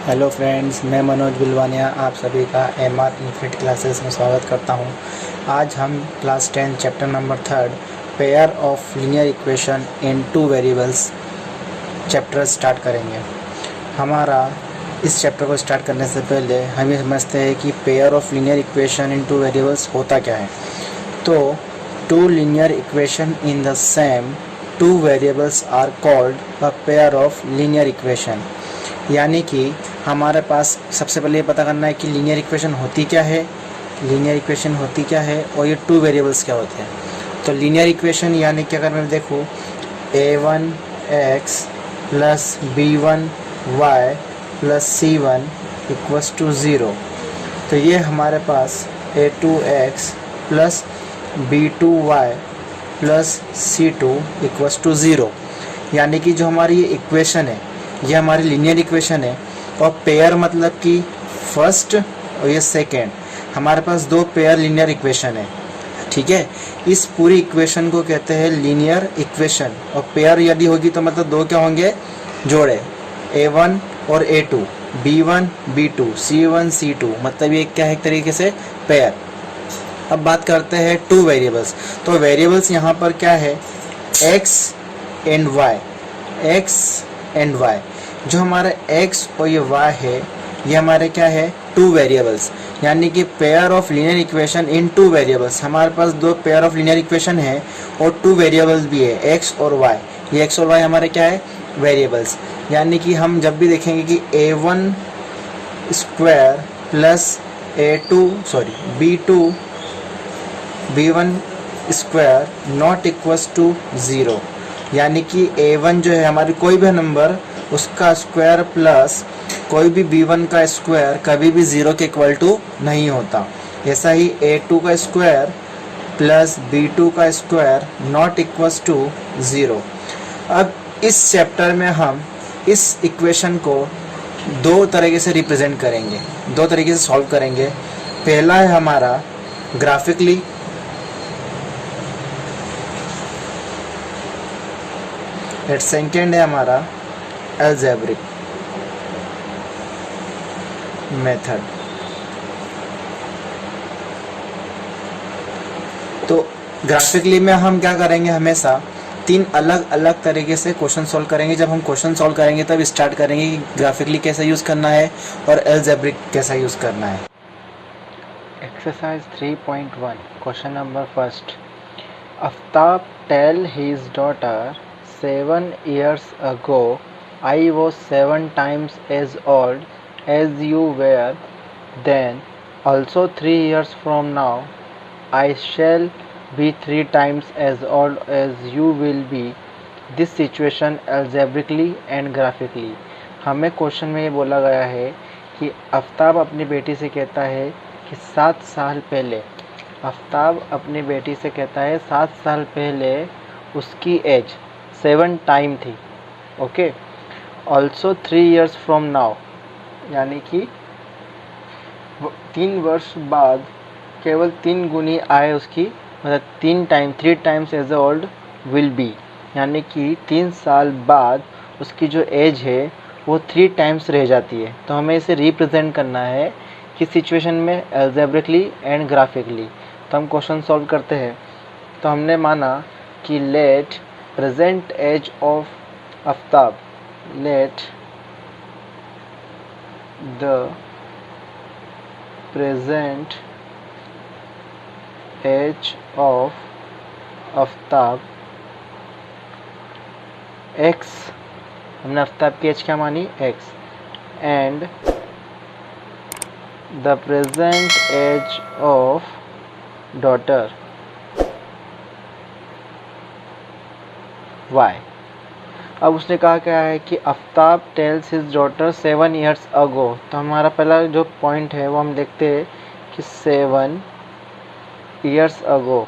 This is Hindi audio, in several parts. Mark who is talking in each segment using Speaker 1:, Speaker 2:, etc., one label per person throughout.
Speaker 1: हेलो फ्रेंड्स, मैं मनोज बिलवानिया आप सभी का एमआर इन्फिनिट क्लासेस में स्वागत करता हूं। आज हम class 10 chapter number 3 pair of linear equation in two variables chapter start करेंगे। हमारा इस चैप्टर को स्टार्ट करने से पहले हम ये समझते हैं कि pair of linear equation in two variables होता क्या है। तो two linear equation in the same two variables are called a pair of linear equation. यानी कि हमारे पास सबसे पहले ये पता करना है कि लीनियर इक्वेशन होती क्या है, और ये टू वेरिएबल्स क्या होते हैं। तो लीनियर इक्वेशन यानी कि अगर मैं देखूँ a1x plus b1y plus c1 equals to 0, तो ये हमारे पास a2x plus b2y plus c2 equals to 0, यानी कि जो हमारी ये इक्वेशन है ये हमारी लीनियर इक्वेशन है। और पेयर मतलब कि फर्स्ट और ये सेकेंड, हमारे पास दो पेयर लीनियर इक्वेशन है। ठीक है, इस पूरी इक्वेशन को कहते हैं लीनियर इक्वेशन। और पेयर यदि होगी तो मतलब दो क्या होंगे, जोड़े, a1 और a2, b1 b2, c1 c2, मतलब ये क्या है एक तरीके से पेयर। अब बात करते हैं टू वेरिएबल्स। तो वेरिएबल्स यहाँ पर क्या है, x एंड y। जो हमारा x और ये y है ये हमारे क्या है, टू वेरिएबल्स, यानी कि pair of linear equation in two variables. हमारे पास दो पेयर ऑफ लीनियर इक्वेशन है और टू वेरिएबल्स भी है, x और y। ये x और y हमारे क्या है, वेरिएबल्स। यानी कि हम जब भी देखेंगे कि a1 square plus b1 square not equals to 0, यानी कि a1 जो है हमारी कोई भी नंबर उसका स्क्वायर प्लस कोई भी b1 का स्क्वायर कभी भी 0 के इक्वल टू नहीं होता। ऐसा ही a2 का स्क्वायर प्लस b2 का स्क्वायर नॉट इक्वस टू 0। अब इस चैप्टर में हम इस इक्वेशन को दो तरीके से रिप्रेजेंट करेंगे, दो तरीके से सॉल्व करेंगे। पहला है हमारा ग्राफिकली, एंड सेकेंड है हमारा अलजेब्रिक मेथड। तो ग्राफिकली में हम क्या करेंगे, हमेशा तीन अलग अलग तरीके से क्वेश्चन सॉल्व करेंगे। जब हम क्वेश्चन सॉल्व करेंगे तब स्टार्ट करेंगे कि ग्राफिकली कैसे यूज़ करना है और अलजेब्रिक कैसा यूज़ करना है। Exercise 3.1 question number first. Aftab tell his daughter 7 years ago I was 7 times as old as you were then. Also 3 years from now I shall be 3 times as old as you will be. This situation algebraically and graphically. हमें क्वेश्चन में ये बोला गया है कि आफ्ताब अपनी बेटी से कहता है कि 7 साल पहले उसकी एज 7 टाइम थी। Okay, also 3 years from now, यानी कि 3 वर्ष बाद केवल 3 गुनी आए उसकी, मतलब 3 times as old will be, यानी कि 3 साल बाद उसकी जो एज है वो 3 टाइम्स रह जाती है। तो हमें इसे रिप्रेजेंट करना है कि सिचुएशन में एल्जेब्रिकली एंड ग्राफिकली। तो हम क्वेश्चन सॉल्व करते हैं। तो हमने माना कि let present age of Aftab, let the present age of Aftab x, हमने आफ्ताब की एज क्या मानी, x, and the present age of daughter y। अब उसने कहा क्या है कि Aftab tells his daughter 7 years ago। तो हमारा पहला जो पॉइंट है वो हम देखते हैं कि 7 years ago,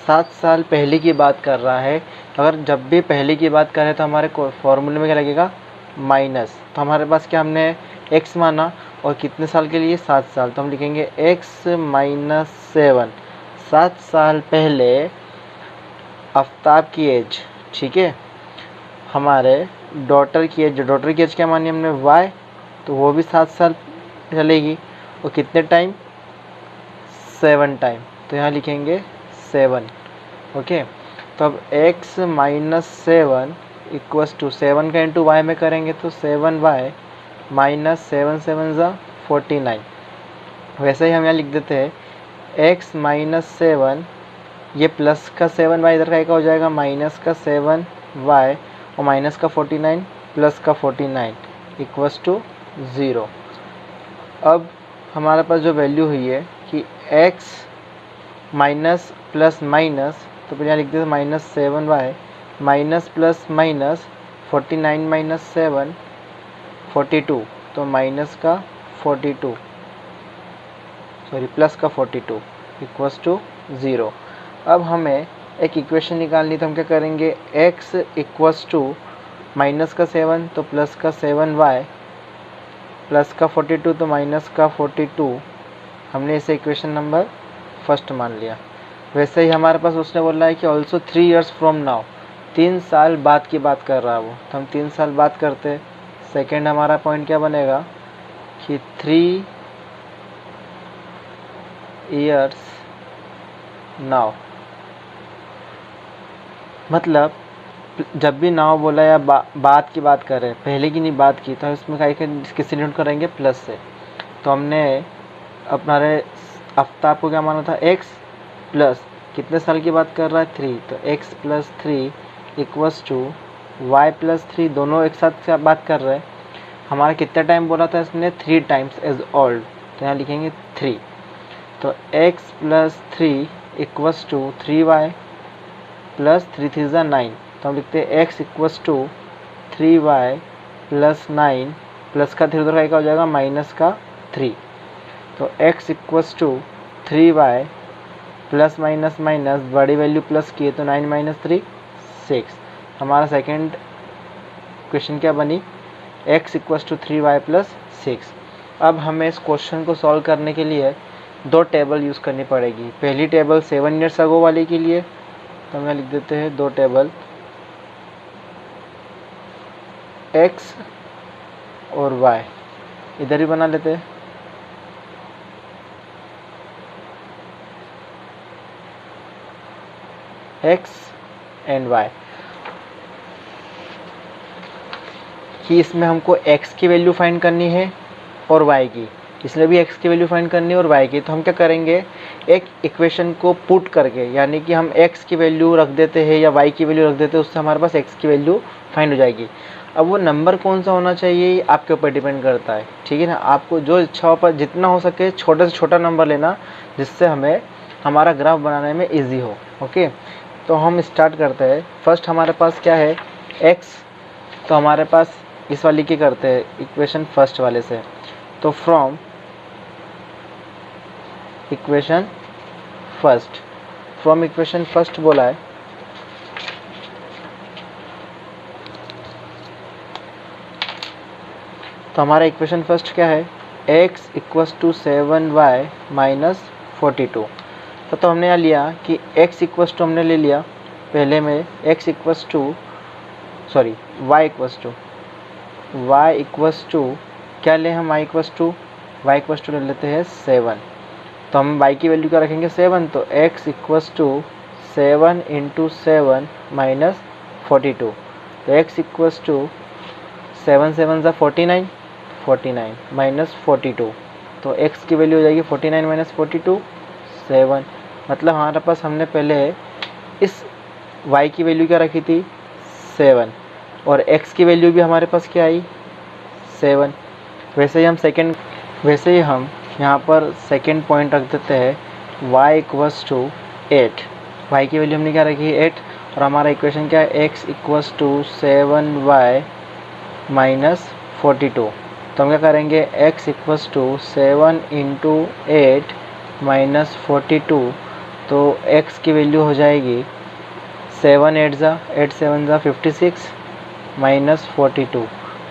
Speaker 1: 7 साल पहले की बात कर रहा है। अगर जब भी पहले की बात करें तो हमारे फॉर्मूले में क्या लगेगा, माइनस। तो हमारे पास क्या, हमने x माना और कितने साल के लिए, 7 साल। तो हम लिखेंगे x माइनस 7, 7 साल पहले आफ्ताब की एज। ठीक है, हमारे डॉटर की एज क्या मानी हमने y, तो वो भी 7 साल चलेगी। और कितने टाइम? 7 टाइम, तो यहाँ लिखेंगे 7। ओके, तो अब x माइनस 7 इक्वस टू 7 का इंटू वाई में करेंगे तो 7y माइनस 7 7 ज़ा 49। वैसे ही हम यहाँ लिख देते हैं x माइनस 7, ये प्लस का 7y इधर का हो जाएगा माइनस का 7y और माइनस का 49 प्लस का 49 इक्वस टू 0। अब हमारे पास जो वैल्यू हुई है कि x माइनस प्लस माइनस, तो फिर यहाँ लिख देते minus 7y minus plus minus 49 minus 7 42, तो माइनस का 42 प्लस का 42 इक्वस टू 0। अब हमें एक इक्वेशन निकालनी, तो हम क्या करेंगे x इक्वस टू माइनस का 7 तो प्लस का 7y प्लस का 42 तो माइनस का 42, हमने इसे इक्वेशन नंबर फर्स्ट मान लिया। वैसे ही हमारे पास उसने बोला है कि ऑल्सो 3 years फ्रॉम नाउ, 3 साल बाद की बात कर रहा है वो, तो हम 3 साल बाद करते। सेकेंड हमारा पॉइंट क्या बनेगा कि 3 years नाउ, मतलब जब भी नाउ बोला या बात की बात कर रहे हैं, पहले की नहीं बात की, तो इसमें किससे डिनोट करेंगे? प्लस से। तो हमने अपने आफ्ताब को क्या माना था? x प्लस कितने साल की बात कर रहा है? 3, तो x plus 3 equals to y plus 3, दोनों एक साथ बात कर रहे हैं। हमारा कितना टाइम बोला था इसने? 3 टाइम्स एज ओल्ड, तो यहाँ लिखेंगे 3। तो x plus 3 equals to 3y plus 3 3 ज़ा 9, तो हम लिखते हैं x equals to 3y plus 9 plus का 3 उधर का हो जाएगा माइनस का 3, तो x equals to 3y plus minus minus बड़ी वैल्यू प्लस की है तो 9 माइनस 3 6। हमारा सेकेंड क्वेश्चन क्या बनी? x equals to 3y plus 6। अब हमें इस क्वेश्चन को सॉल्व करने के लिए दो टेबल यूज़ करनी पड़ेगी। पहली टेबल 7 years अगो वाले के लिए, तो हम लिख देते हैं दो टेबल x और y, इधर ही बना लेते हैं। x एंड y कि इसमें हमको x की वैल्यू फाइंड करनी है और y की, इसमें भी x की वैल्यू फाइंड करनी है और y की। तो हम क्या करेंगे, एक इक्वेशन को पुट करके, यानी कि हम x की वैल्यू रख देते हैं या y की वैल्यू रख देते हैं, उससे हमारे पास x की वैल्यू फाइंड हो जाएगी। अब वो नंबर कौन सा होना चाहिए आपके ऊपर डिपेंड करता है, ठीक है ना। आपको जो इच्छा हो पर जितना हो सके छोटे से छोटा नंबर लेना, जिससे हमें हमारा ग्राफ बनाने में ईजी हो। ओके, तो हम स्टार्ट करते हैं। फर्स्ट हमारे पास क्या है? x, तो हमारे पास इस वाली की करते हैं इक्वेशन फर्स्ट वाले से। तो फ्रॉम इक्वेशन फर्स्ट बोला है, तो हमारा इक्वेशन फर्स्ट क्या है? x equals to 7y minus 42। तो हमने यहाँ लिया कि x इक्वस टू हमने ले लिया पहले में x equals to y equals to क्या लें हम? y इक्वस टू ले लेते हैं 7। तो हम y की वैल्यू क्या रखेंगे? 7, तो x equals to 7 into 7 minus 42, तो x इक्वस टू 7 7 ज़ा 49 माइनस 42, तो x की वैल्यू हो जाएगी 49 माइनस 42 7। मतलब हमारे पास हमने पहले इस y की वैल्यू क्या रखी थी? 7, और x की वैल्यू भी हमारे पास क्या आई? 7। वैसे ही हम यहाँ पर सेकेंड पॉइंट रख देते हैं y इक्वस टू 8। y की वैल्यू हमने क्या रखी है? 8, और हमारा इक्वेशन क्या है? x equals to 7y minus 42। तो हम क्या करेंगे? x equals to 7 into 8 minus 42, तो x की वैल्यू हो जाएगी 7 8 7 ज़ा 56 माइनस 42,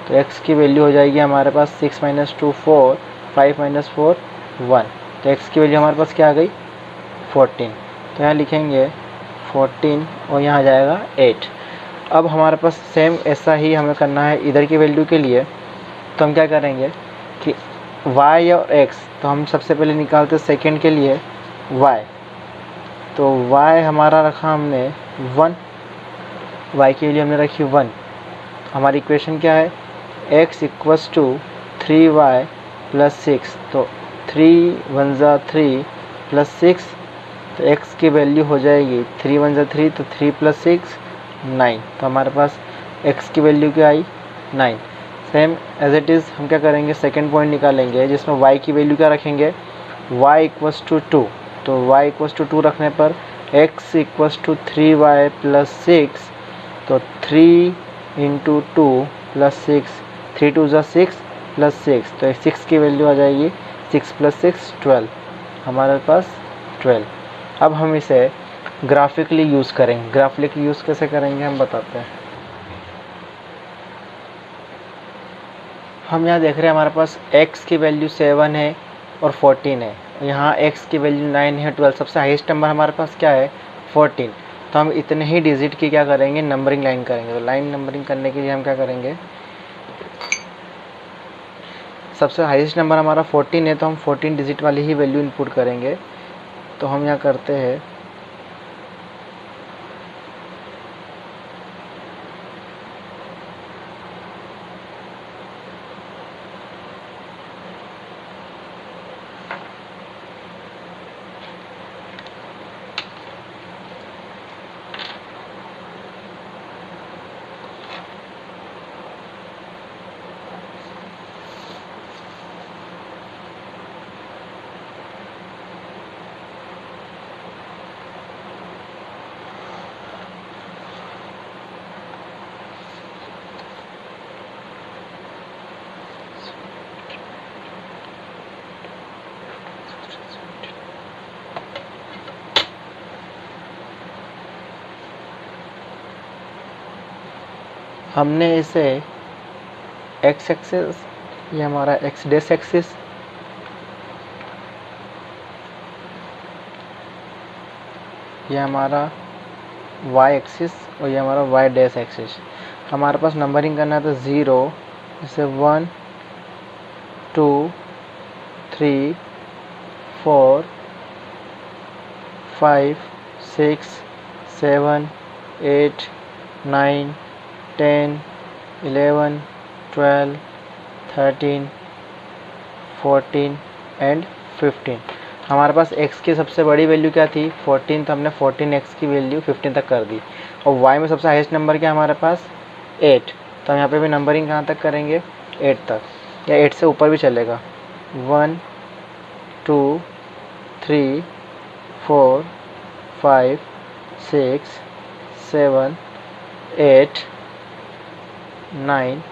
Speaker 1: तो x की वैल्यू हो जाएगी हमारे पास 6 माइनस 2 4 5 माइनस 4 1, तो x की वैल्यू हमारे पास क्या आ गई? 14। तो यहाँ लिखेंगे 14 और यहाँ आ जाएगा 8। अब हमारे पास सेम ऐसा ही हमें करना है इधर की वैल्यू के लिए। तो हम क्या करेंगे कि y और x, तो हम सबसे पहले निकालते सेकेंड के लिए y। तो y हमारा रखा हमने 1, y के लिए हमने रखी 1। हमारी इक्वेशन क्या है, x equals to 3y plus 6। तो 3 1 ज़ा 3 प्लस 6, तो x की वैल्यू हो जाएगी 3 1 ज़ा 3, तो 3 प्लस 6 9। तो हमारे पास x की वैल्यू क्या आई, 9। सेम एज इट इज़ हम क्या करेंगे, सेकेंड पॉइंट निकालेंगे जिसमें y की वैल्यू क्या रखेंगे, y इक्वस टू 2। तो y इक्वस टू 2 रखने पर x equals to 3y plus 6। तो 3 इंटू 2 प्लस 6, 3 2 ज़ा 6 प्लस 6, तो 6 की वैल्यू आ जाएगी 6 प्लस 6 12, हमारे पास 12। अब हम इसे ग्राफिकली यूज़ करेंगे। ग्राफिकली यूज़ कैसे करेंगे हम बताते हैं। हम यहाँ देख रहे हैं हमारे पास x की वैल्यू 7 है और 14 है, यहाँ x की वैल्यू 9 है 12। सबसे हाईएस्ट नंबर हमारे पास क्या है, 14। तो हम इतने ही डिजिट की क्या करेंगे, नंबरिंग लाइन करेंगे। तो लाइन नंबरिंग करने के लिए हम क्या करेंगे, सबसे हाईएस्ट नंबर हमारा 14 है, तो हम 14 डिजिट वाली ही वैल्यू इनपुट करेंगे। तो हम यहाँ करते हैं हमने इसे x एक्सिस, ये हमारा x डेस एक्सिस, ये हमारा y एक्सिस और ये हमारा y डेस एक्सिस। हमारे पास नंबरिंग करना है तो 0 जैसे 1 2 3 4 5 6 7 8 9 10 11 12 13 14 एंड 15। हमारे पास x की सबसे बड़ी वैल्यू क्या थी, 14। तो हमने 14x की वैल्यू 15 तक कर दी। और y में सबसे हाईएस्ट नंबर क्या हमारे पास, 8। तो हम यहाँ पे भी नंबरिंग कहाँ तक करेंगे, 8 तक, या 8 से ऊपर भी चलेगा। 1 2 3 4 5 6 7 8 9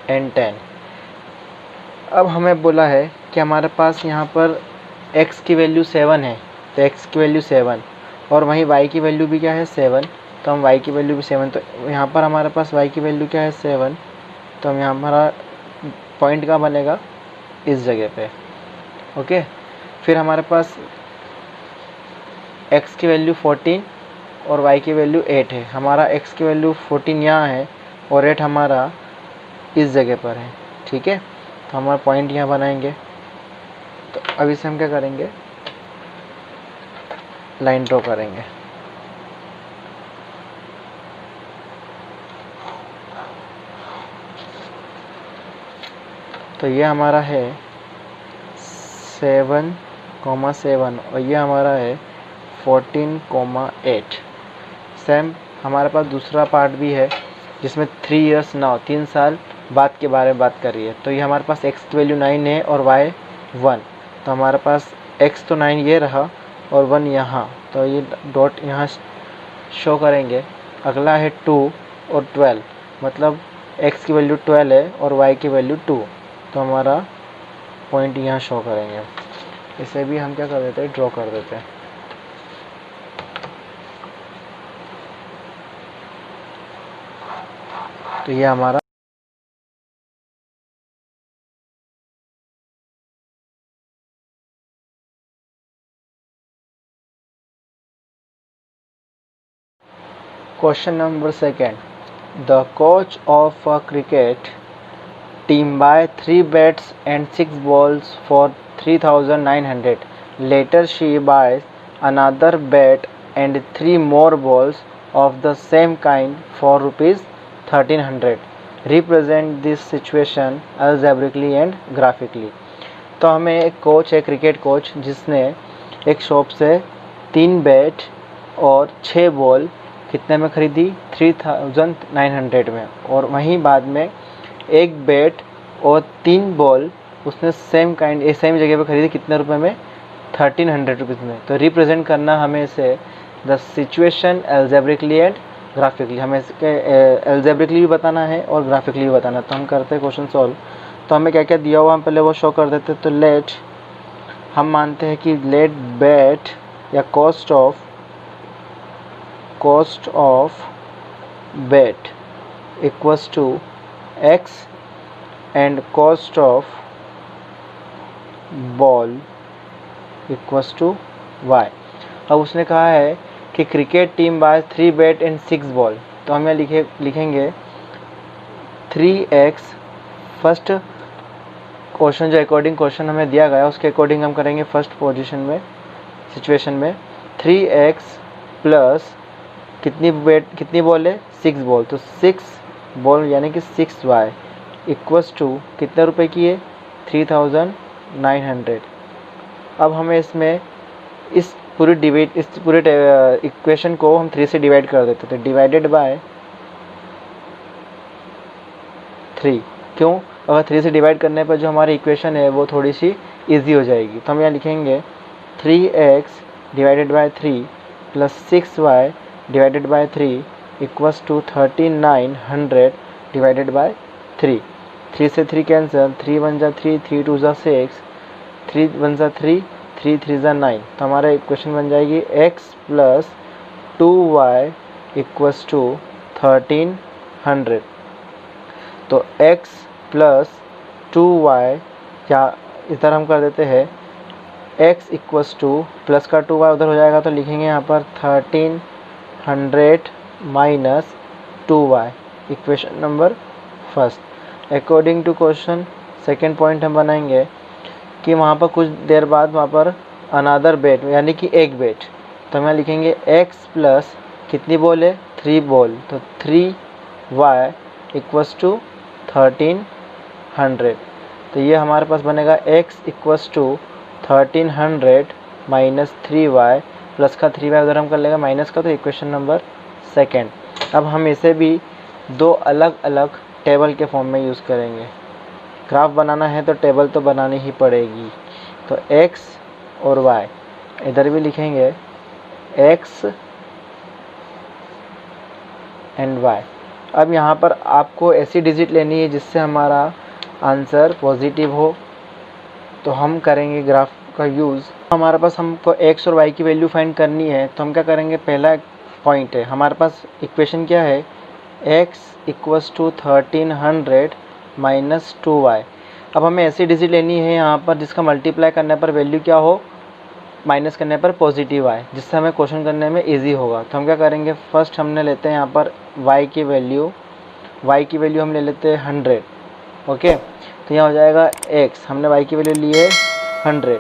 Speaker 1: एंड 10। अब हमें बोला है कि हमारे पास यहाँ पर x की वैल्यू 7 है, तो x की वैल्यू 7 और वहीं y की वैल्यू भी क्या है, 7। तो हम y की वैल्यू भी 7, तो यहाँ पर हमारे पास y की वैल्यू क्या है, 7। तो हम यहाँ हमारा पॉइंट का बनेगा इस जगह पे। ओके, फिर हमारे पास x की वैल्यू 14 और y की वैल्यू 8 है। हमारा x की वैल्यू 14 यहाँ है और 8 हमारा इस जगह पर है। ठीक है, तो हमारा पॉइंट यहाँ बनाएंगे। तो अब इसे हम क्या करेंगे, लाइन ड्रॉ करेंगे। तो ये हमारा है 7,7 और ये हमारा है 14,8। सेम हमारे पास दूसरा पार्ट भी है जिसमें 3 इयर्स नाउ, 3 साल बाद के बारे में बात कर रही है। तो ये हमारे पास x की वैल्यू 9 है और y 1। तो हमारे पास x तो 9 ये रहा और 1 यहाँ, तो ये डॉट यहाँ शो करेंगे। अगला है 2 और 12, मतलब x की वैल्यू 12 है और y की वैल्यू 2। तो हमारा पॉइंट यहाँ शो करेंगे। इसे भी हम क्या कर देते हैं, ड्रॉ कर देते हैं। तो ये हमारा question number 2। The coach of a cricket team buy 3 bats and 6 balls for 3,900. Later she buys another bat and 3 more balls of the same kind for rupees 1,300. Represent this situation algebraically and graphically. तो हमें एक कोच है, क्रिकेट कोच, जिसने एक शॉप से 3 बैट और 6 बॉल कितने में ख़रीदी? 3,900 में। और वहीं बाद में एक बैट और 3 बॉल उसने सेम जगह पे खरीदी, कितने रुपए में? 1,300 रुपीज़ में। तो रिप्रेजेंट करना हमें इसे the situation algebraically and graphically, हमें इसके एल्जेब्रिकली भी बताना है और ग्राफिकली भी बताना है। तो हम करते हैं क्वेश्चन सॉल्व। तो हमें क्या क्या दिया हुआ हम पहले वो शो कर देते। तो लेट, हम मानते हैं कि लेट बैट या cost of bat equals to x and cost of ball equals to y। अब उसने कहा है कि cricket team buy 3 bat and 6 ball. तो हम यहाँ लिखेंगे 3x, फर्स्ट क्वेश्चन जो अकॉर्डिंग क्वेश्चन हमें दिया गया उसके अकॉर्डिंग हम करेंगे फर्स्ट पोजीशन में, सिचुएशन में 3x प्लस कितनी बॉल है? 6 बॉल। तो 6 बॉल यानी कि 6y इक्वल्स टू कितने रुपए की है? 3,900। अब हमें इसमें इस पूरे इक्वेशन को हम 3 से डिवाइड कर देते थे, डिवाइडेड बाय 3। क्यों? अगर 3 से डिवाइड करने पर जो हमारी इक्वेशन है वो थोड़ी सी इजी हो जाएगी। तो हम यहाँ लिखेंगे 3x divided by 3 plus 6y divided by 3 equals to 3,900 divided by 3। 3 से 3 कैंसिल, 3 1 जा 3, 3 2 जा 6, 3 1 जा 3, 3 3 जा 9। तो हमारा इक्वेशन बन जाएगी x plus 2y equals to 1,300। तो x प्लस 2y, या इधर हम कर देते हैं x इक्वल्स टू प्लस का 2y उधर हो जाएगा, तो लिखेंगे यहाँ पर 1,300 minus 2y, equation number first. According to question second point हम बनाएंगे कि वहाँ पर कुछ देर बाद वहाँ पर अनदर बैट यानी कि एक बैट। तो हम यहाँ लिखेंगे x प्लस कितनी बॉल है? 3 बॉल। तो 3y इक्वल्स टू 1,300। तो ये हमारे पास बनेगा x equals to 1,300 minus 3y plus का 3y उधर हम कर लेगा माइनस का, तो इक्वेशन नंबर सेकेंड। अब हम इसे भी 2 अलग अलग टेबल के फॉर्म में यूज़ करेंगे। ग्राफ बनाना है तो टेबल तो बनानी ही पड़ेगी। तो x और y इधर भी लिखेंगे x एंड y। अब यहाँ पर आपको ऐसी डिजिट लेनी है जिससे हमारा आंसर पॉजिटिव हो, तो हम करेंगे ग्राफ का यूज़। हमारे पास हमको x और y की वैल्यू फाइंड करनी है, तो हम क्या करेंगे? पहला पॉइंट है हमारे पास, इक्वेशन क्या है? x equals to 1,300 minus 2y। अब हमें ऐसी डिजिट लेनी है यहाँ पर जिसका मल्टीप्लाई करने पर वैल्यू क्या हो? माइनस करने पर पॉजिटिव आए, जिससे हमें क्वेश्चन करने में इजी होगा। तो हम क्या करेंगे? फर्स्ट हमने लेते हैं यहाँ पर y की वैल्यू हम ले लेते हैं 100। ओके, तो यहाँ हो जाएगा x, हमने y की वैल्यू ली है 100,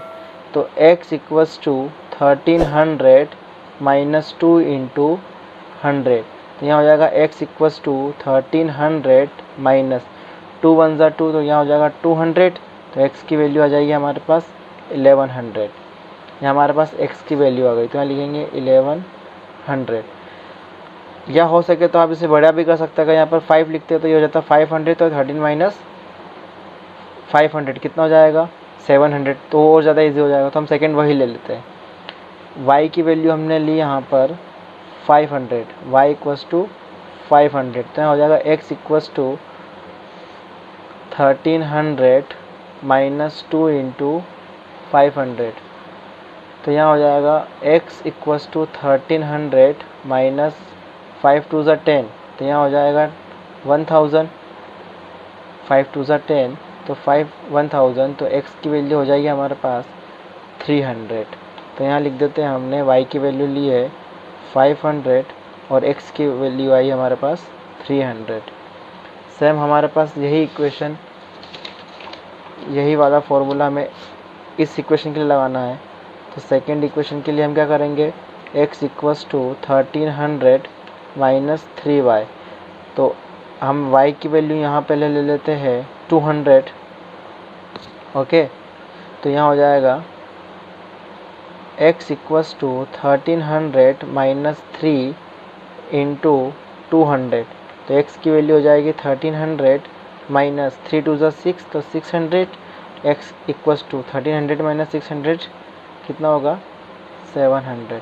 Speaker 1: तो x equals to 1,300 minus 2 into 100। तो यहाँ हो जाएगा x इक्वल्स टू 1,300 माइनस 2 1 जा 2, तो यहाँ हो जाएगा 200। तो x की वैल्यू आ जाएगी हमारे पास 1,100। यहाँ हमारे पास x की वैल्यू आ गई, तो यहाँ लिखेंगे 1,100। या हो सके तो आप इसे बड़ा भी कर सकते हैं। अगर यहाँ पर 5 लिखते हैं तो ये हो जाता है 500, तो 13 माइनस 500 कितना हो जाएगा? 700। तो और ज़्यादा इजी हो जाएगा, तो हम सेकंड वही ले लेते हैं। y की वैल्यू हमने ली यहाँ पर 500, y इक्वल्स टू 500, तो यहाँ हो जाएगा x equals to 1,300 minus 2 into 500। तो यहाँ हो जाएगा x इक्वल्स टू 1,300 माइनस 5 2 ज़ा 10, तो यहाँ हो जाएगा 1,000। 5 2 ज़ा 10, तो 1,000, तो x की वैल्यू हो जाएगी हमारे पास 300। तो यहाँ लिख देते हैं हमने y की वैल्यू ली है 500 और x की वैल्यू आई हमारे पास 300। सेम हमारे पास यही इक्वेशन, यही वाला फॉर्मूला हमें इस इक्वेशन के लिए लगाना है। तो सेकेंड इक्वेशन के लिए हम क्या करेंगे, x equals to 1300 minus 3y। तो हम y की वैल्यू यहाँ पहले ले लेते हैं 200। ओके, तो यहाँ हो जाएगा x equals to 1300 minus 3 into 200। तो x की वैल्यू हो जाएगी 1300 माइनस 3 टू ज़ा 6, तो 600। x इक्वल्स टू 1300 माइनस 600 कितना होगा, 700।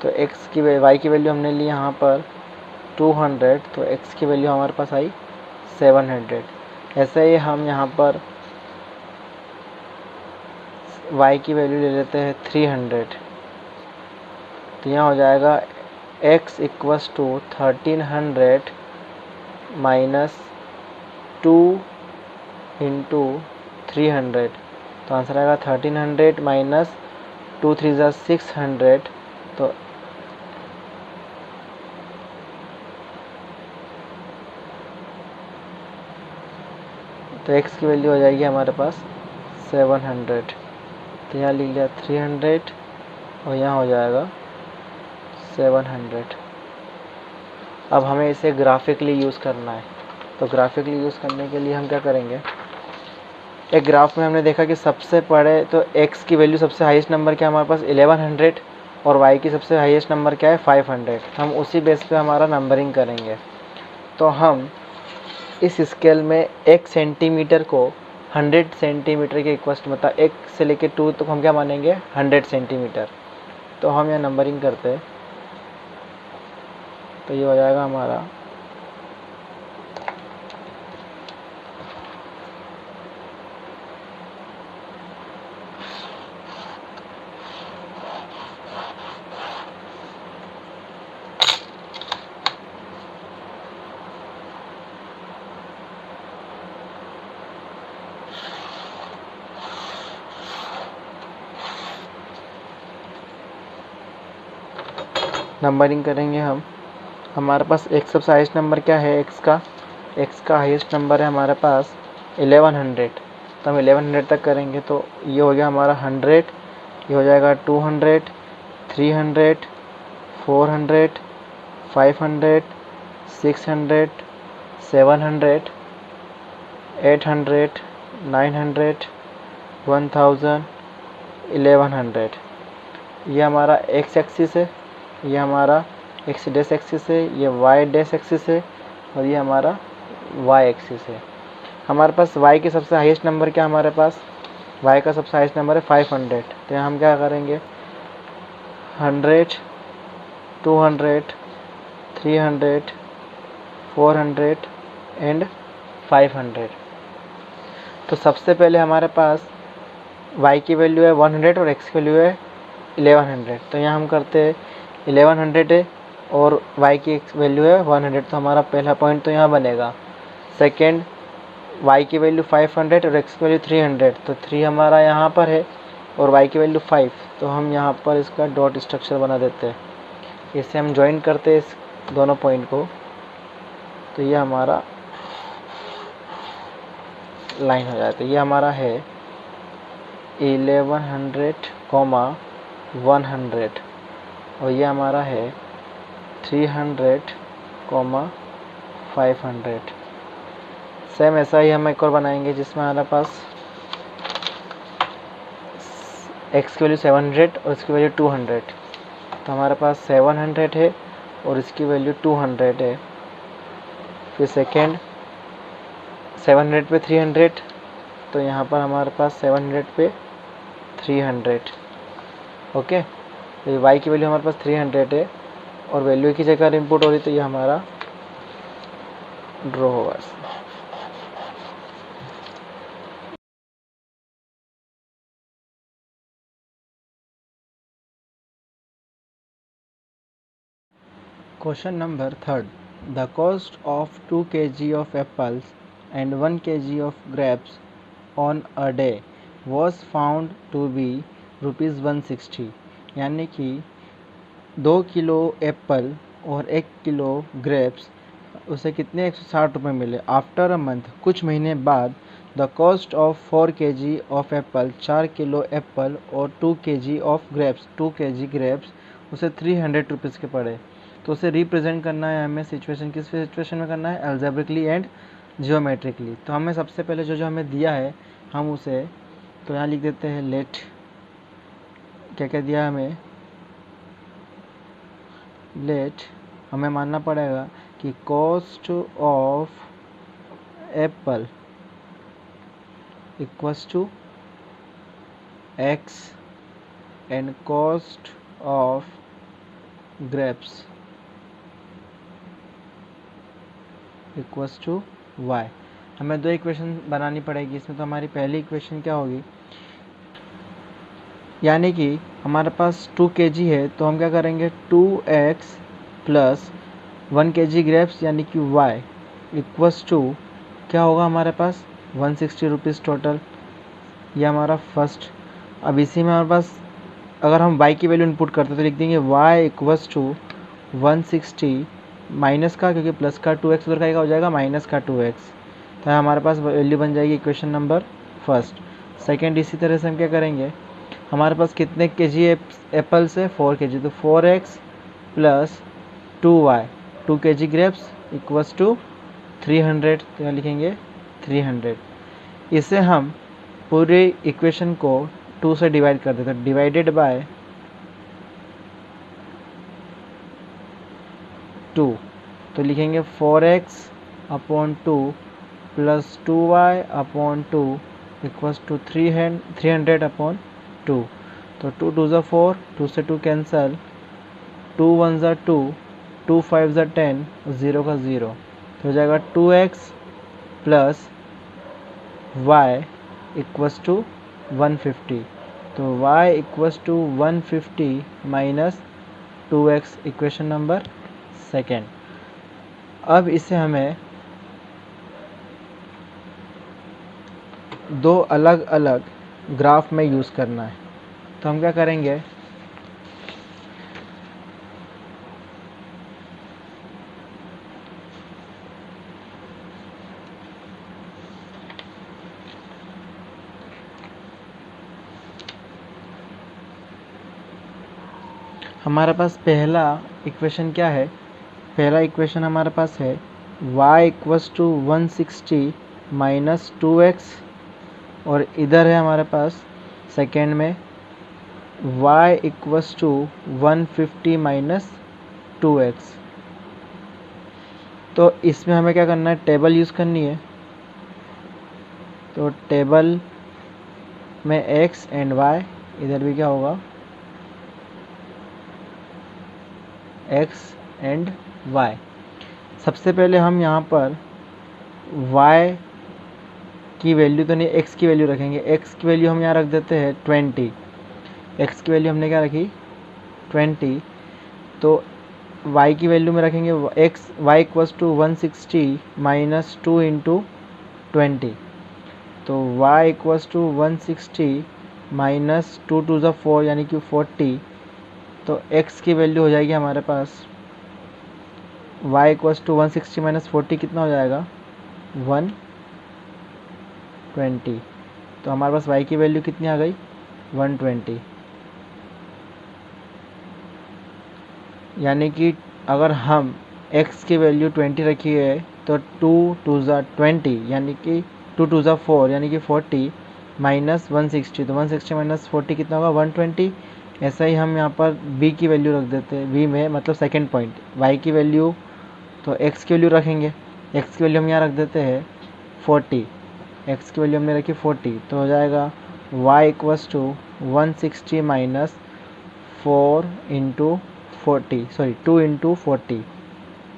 Speaker 1: तो x की y की वैल्यू हमने ली यहाँ पर 200, तो x की वैल्यू हमारे पास आई 700। ऐसे ही हम यहाँ पर y की वैल्यू ले लेते हैं 300। तो यहाँ हो जाएगा x equals to 1300 minus 2 into 300। तो आंसर आएगा 1300 माइनस 2 3 ज़ा 600। तो x की वैल्यू हो जाएगी हमारे पास 700। तो यहाँ लिख लिया 300 और यहाँ हो जाएगा 700। अब हमें इसे ग्राफिकली यूज़ करना है। तो ग्राफिकली यूज़ करने के लिए हम क्या करेंगे, एक ग्राफ में हमने देखा कि सबसे बड़े तो x की वैल्यू सबसे हाईएस्ट नंबर क्या है हमारे पास 1100 और y की सबसे हाईएस्ट नंबर क्या है 500। हम उसी बेस पे हमारा नंबरिंग करेंगे। तो हम इस स्केल में 1 सेंटीमीटर को 100 सेंटीमीटर के इक्वस्ट, मतलब 1 से लेकर 2 तक हम क्या मानेंगे 100 सेंटीमीटर। तो हम यहाँ नंबरिंग करते हैं, तो ये हो जाएगा हमारा नंबरिंग करेंगे हम। हमारे पास एक सबसे हाईएस्ट नंबर क्या है x का हाईएस्ट नंबर है हमारे पास 1100। तो हम 1100 तक करेंगे। तो ये हो गया हमारा 100, ये हो जाएगा 200, 300, 400, 500, 600, 700, 800, 900, 1000, 1100। ये हमारा x एक्सिस है, ये हमारा x डैश एक्सिस है, ये y डैश एक्सिस है और ये हमारा y एक्सिस है। हमारे पास y के सबसे हाईएस्ट नंबर क्या, हमारे पास y का सबसे हाईएस्ट नंबर है 500। तो यहाँ हम क्या करेंगे 100, 200, 300, 400 एंड 500। तो सबसे पहले हमारे पास y की वैल्यू है 100 और x की वैल्यू है 1100। तो यहाँ हम करते हैं 1100 है और y की वैल्यू है 100। तो हमारा पहला पॉइंट तो यहाँ बनेगा। सेकेंड, y की वैल्यू 500 और x की वैल्यू 300। तो 3 हमारा यहाँ पर है और y की वैल्यू 5। तो हम यहाँ पर इसका डॉट स्ट्रक्चर बना देते हैं। इससे हम ज्वाइन करते हैं इस दोनों पॉइंट को। तो ये हमारा लाइन हो जाता है। ये हमारा है 1100, 100 और ये हमारा है 300, 500। सेम ऐसा ही हम एक और बनाएंगे जिसमें हमारे पास x की वैल्यू 700 और इसकी वैल्यू 200। तो हमारे पास 700 है और इसकी वैल्यू 200 है। फिर सेकेंड 700 पे 300, तो यहाँ पर हमारे पास 700 पे 300। ओके, तो ये y की वैल्यू हमारे पास 300 है और वैल्यू की जगह इनपुट हो रही, तो ये हमारा ड्रॉ होगा। Question number 3. The cost of 2 kg of apples and 1 kg of grapes on a day was found to be rupees 160। यानी कि 2 किलो एप्पल और 1 किलो ग्रेप्स, उसे कितने 160 रुपये मिले। आफ्टर अ मंथ, कुछ महीने बाद, the cost of 4 kg of Apple, 4 kilo Apple और 2 kg of grapes, 2 kg grapes उसे 300 रुपीज़ के पड़े। तो उसे रिप्रेजेंट करना है हमें सिचुएशन, किस सिचुएशन में करना है, एल्जेब्रिकली एंड जियोमेट्रिकली। तो हमें सबसे पहले जो हमें दिया है हम उसे तो यहाँ लिख देते हैं लेट, क्या क्या दिया हमें, लेट हमें मानना पड़ेगा कि cost of apple equals to x and cost of grapes equals to y. हमें दो इक्वेशन बनानी पड़ेगी इसमें। तो हमारी पहली इक्वेशन क्या होगी, यानी कि हमारे पास 2 kg है तो हम क्या करेंगे 2x प्लस 1 kg ग्रेप्स यानी कि y इक्वल्स टू क्या होगा हमारे पास 160 रुपीज़ टोटल। ये हमारा फर्स्ट। अब इसी में हमारे पास अगर हम y की वैल्यू इनपुट करते तो लिख देंगे y इक्वल्स टू 160 माइनस का, क्योंकि प्लस का 2x उधर का हो जाएगा माइनस का 2x, तो हमारे पास वैल्यू बन जाएगी इक्वेशन नंबर फर्स्ट। सेकेंड, इसी तरह से हम क्या करेंगे, हमारे पास कितने kg एप्पल से 4 kg, तो 4x plus 2y 2 kg grapes equals to 300, तो यहाँ लिखेंगे 300। इसे हम पूरे इक्वेशन को 2 से डिवाइड कर देते हैं, डिवाइडेड बाय 2, तो लिखेंगे 4x upon 2 plus 2y upon 2 equals to 300 upon 2। तो 2 2 ज़ा 4, 2 से 2 कैंसल, 2 1 ज़ा 2, 2 5 ज़ा 10, 0 का 0, तो हो जाएगा 2x plus y equals to 150। तो y equals to 150 minus 2x, equation number second. अब इसे हमें दो अलग अलग ग्राफ में यूज़ करना है। तो हम क्या करेंगे, हमारे पास पहला इक्वेशन क्या है, पहला इक्वेशन हमारे पास है y equals to 160 minus 2x, और इधर है हमारे पास सेकेंड में y equals to 150 minus 2x। तो इसमें हमें क्या करना है, टेबल यूज़ करनी है। तो टेबल में x एंड y, इधर भी क्या होगा x एंड y। सबसे पहले हम यहाँ पर y की वैल्यू तो नहीं, x की वैल्यू रखेंगे। x की वैल्यू हम यहाँ रख देते हैं 20, x की वैल्यू हमने क्या रखी 20। तो y की वैल्यू में रखेंगे y equals to 160 minus 2 into 20, तो y इक्वल्स टू 160 माइनस 2 2 ज़ा 4 यानी कि 40। तो x की वैल्यू हो जाएगी हमारे पास y इक्वल्स टू 160 माइनस 40 कितना हो जाएगा 120। तो हमारे पास y की वैल्यू कितनी आ गई 120। यानी कि अगर हम x की वैल्यू 20 रखी है तो 2 2 ज़ा 20 यानी कि 2 2 ज़ा 4 यानी कि 40 माइनस 160, तो 160 माइनस 40 कितना होगा 120। ऐसा ही हम यहाँ पर b की वैल्यू रख देते हैं, b में मतलब सेकेंड पॉइंट y की वैल्यू, तो x की वैल्यू रखेंगे, x की वैल्यू हम यहाँ रख देते हैं 40, x की वैल्यू हमने रखी 40, तो हो जाएगा y equals to 160 minus 4 into 40, sorry 2 into 40,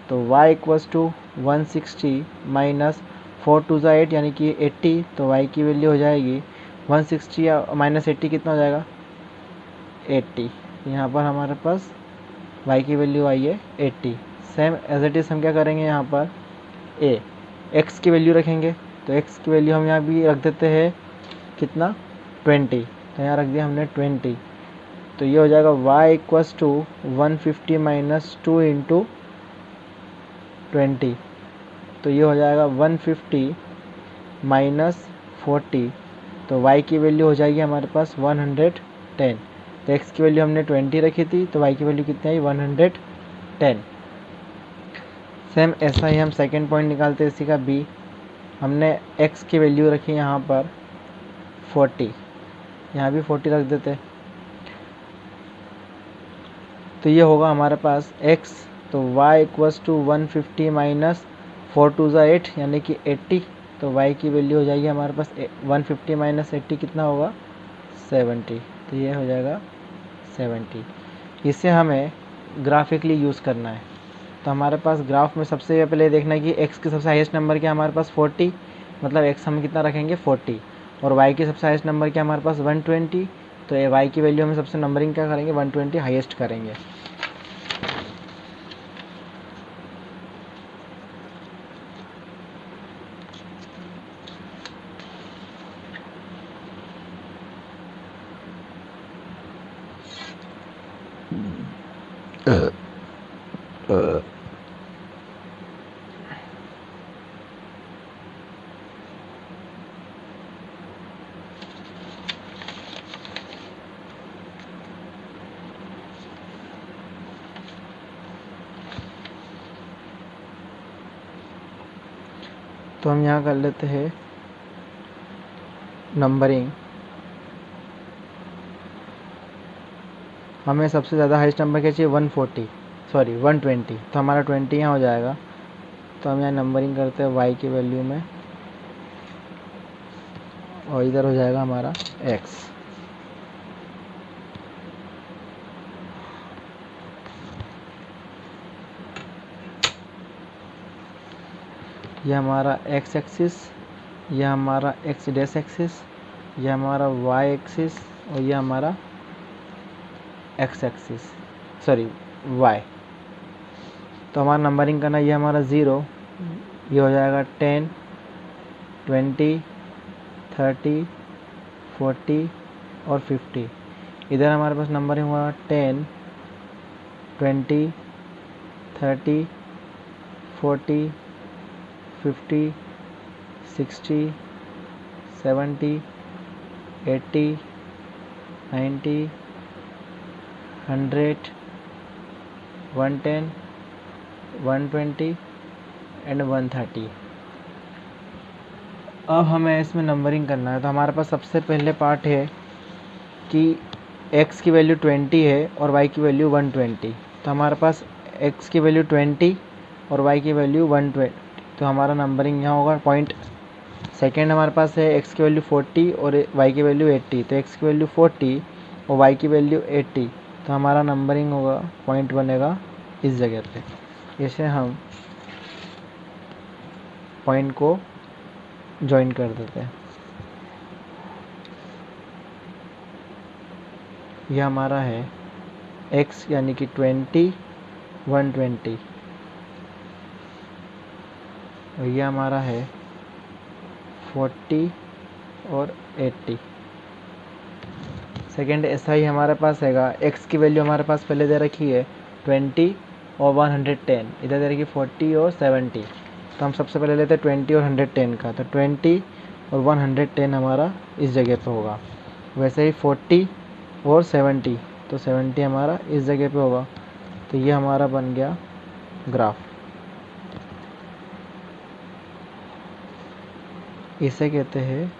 Speaker 1: तो y इक्वल्स टू 160 माइनस 4 2 ज़ा 8 यानी कि 80, तो y की वैल्यू हो जाएगी 160 माइनस 80 कितना हो जाएगा 80। यहाँ पर हमारे पास y की वैल्यू आई है 80। सेम एज इट इज़ हम क्या करेंगे, यहाँ पर x की वैल्यू रखेंगे, तो x की वैल्यू हम यहाँ भी रख देते हैं कितना 20, तो यहाँ रख दिया हमने 20। तो ये हो जाएगा y equals to 150 minus 2 into 20, तो ये हो जाएगा 150 माइनस 40, तो y की वैल्यू हो जाएगी हमारे पास 110। तो x की वैल्यू हमने 20 रखी थी, तो y की वैल्यू कितनी आई 110। सेम ऐसा ही हम सेकेंड पॉइंट निकालते हैं इसी का b। हमने x की वैल्यू रखी यहाँ पर 40, यहाँ भी 40 रख देते, तो ये होगा हमारे पास x, तो y इक्वल्स टू 150 माइनस 4 टू ज़ा 8 यानी कि 80, तो y की वैल्यू हो जाएगी हमारे पास 150 माइनस 80 कितना होगा 70, तो ये हो जाएगा 70। इसे हमें ग्राफिकली यूज़ करना है, तो हमारे पास ग्राफ में सबसे पहले देखना है कि x की सबसे हाईएस्ट नंबर क्या हमारे पास 40, मतलब x हम कितना रखेंगे 40, और y की सबसे हाईएस्ट नंबर क्या हमारे पास 120, तो ये y की वैल्यू हम सबसे नंबरिंग क्या करेंगे 120 हाईएस्ट करेंगे। तो हम यहाँ कर लेते हैं नंबरिंग। हमें सबसे ज़्यादा हाईएस्ट नंबर क्या चाहिए 120, तो हमारा 20 यहाँ हो जाएगा। तो हम यहाँ नंबरिंग करते हैं y की वैल्यू में, और इधर हो जाएगा हमारा x। यह हमारा x एक्सिस, यह हमारा x डैश एक्सिस, यह हमारा y एक्सिस, और यह हमारा x एक्सिस y। तो हमारा नंबरिंग करना, ये हमारा 0, ये हो जाएगा 10, 20, 30, 40 और 50। इधर हमारे पास नंबरिंग हुआ 10, 20, 30, 40, 50, 60, 70, 80, 90, 100, 110, 120 एंड 130। अब हमें इसमें नंबरिंग करना है, तो हमारे पास सबसे पहले पार्ट है कि x की वैल्यू 20 है और y की वैल्यू 120। तो हमारे पास x की वैल्यू 20 और y की वैल्यू 120, तो हमारा नंबरिंग यहाँ होगा पॉइंट। सेकेंड हमारे पास है x की वैल्यू 40 और y की वैल्यू 80, तो x की वैल्यू 40 और y की वैल्यू 80, तो हमारा नंबरिंग होगा पॉइंट बनेगा इस जगह पे। इसे हम पॉइंट को ज्वाइन कर देते हैं। यह हमारा है x यानी कि 20, 120, और यह हमारा है 40 और 80। सेकेंड ऐसा ही हमारे पास हैगा, x की वैल्यू हमारे पास पहले दे रखी है 20 और 110, इधर दे रखी 40 और 70। तो हम सबसे पहले लेते हैं 20 और 110 का, तो 20 और 110 हमारा इस जगह पे होगा। वैसे ही 40 और 70, तो 70 हमारा इस जगह पे होगा। तो ये हमारा बन गया ग्राफ। इसे कहते हैं